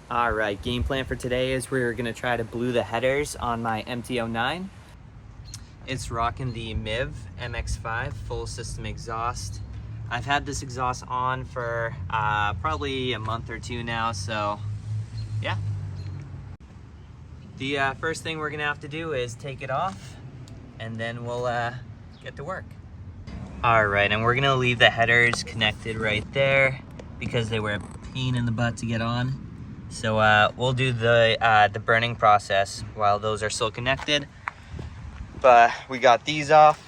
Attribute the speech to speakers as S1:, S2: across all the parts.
S1: All right, game plan for today is we're gonna try to blue the headers on my MT-09. It's rocking the MIVV MX5 full system exhaust. I've had this exhaust on for probably a month or two now, so yeah. The first thing we're gonna have to do is take it off, and then we'll get to work. All right, and we're gonna leave the headers connected right there because they were a pain in the butt to get on. So we'll do the burning process while those are still connected. But we got these off.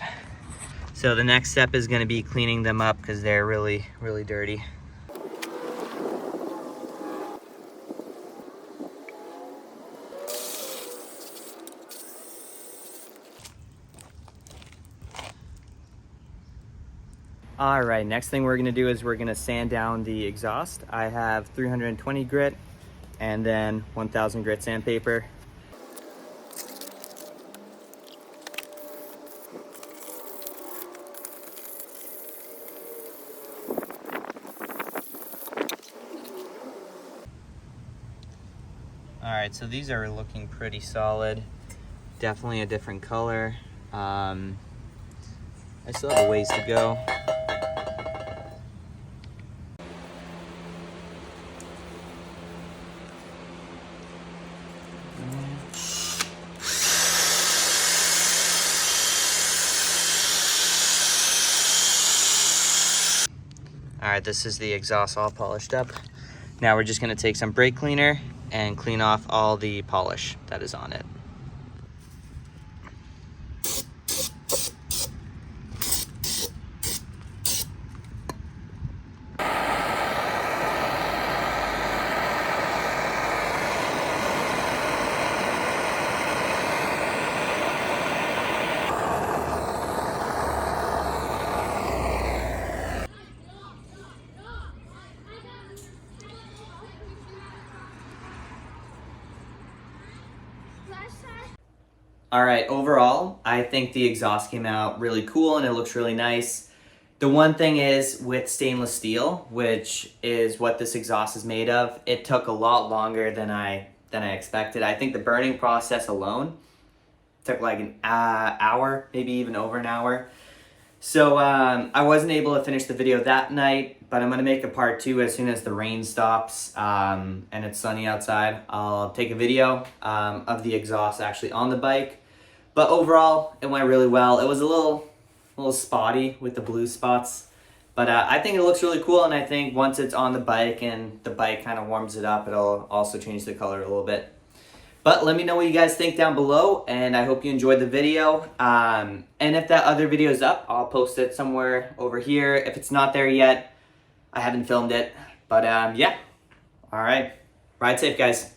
S1: So the next step is gonna be cleaning them up because they're really, really dirty. All right, next thing we're gonna do is we're gonna sand down the exhaust. I have 320 grit and then 1000 grit sandpaper. All right, so these are looking pretty solid. Definitely a different color. I still have a ways to go. All right, this is the exhaust all polished up. Now we're just gonna take some brake cleaner and clean off all the polish that is on it. All right, overall, I think the exhaust came out really cool and it looks really nice. The one thing is with stainless steel, which is what this exhaust is made of, it took a lot longer than I expected. I think the burning process alone took like an hour, maybe even over an hour. So I wasn't able to finish the video that night, but I'm gonna make a part 2 as soon as the rain stops and it's sunny outside. I'll take a video of the exhaust actually on the bike. But overall, it went really well. It was a little spotty with the blue spots, but I think it looks really cool, and I think once it's on the bike and the bike kind of warms it up, it'll also change the color a little bit. But let me know what you guys think down below, and I hope you enjoyed the video. And if that other video is up, I'll post it somewhere over here. If it's not there yet, I haven't filmed it. But yeah, all right. Ride safe, guys.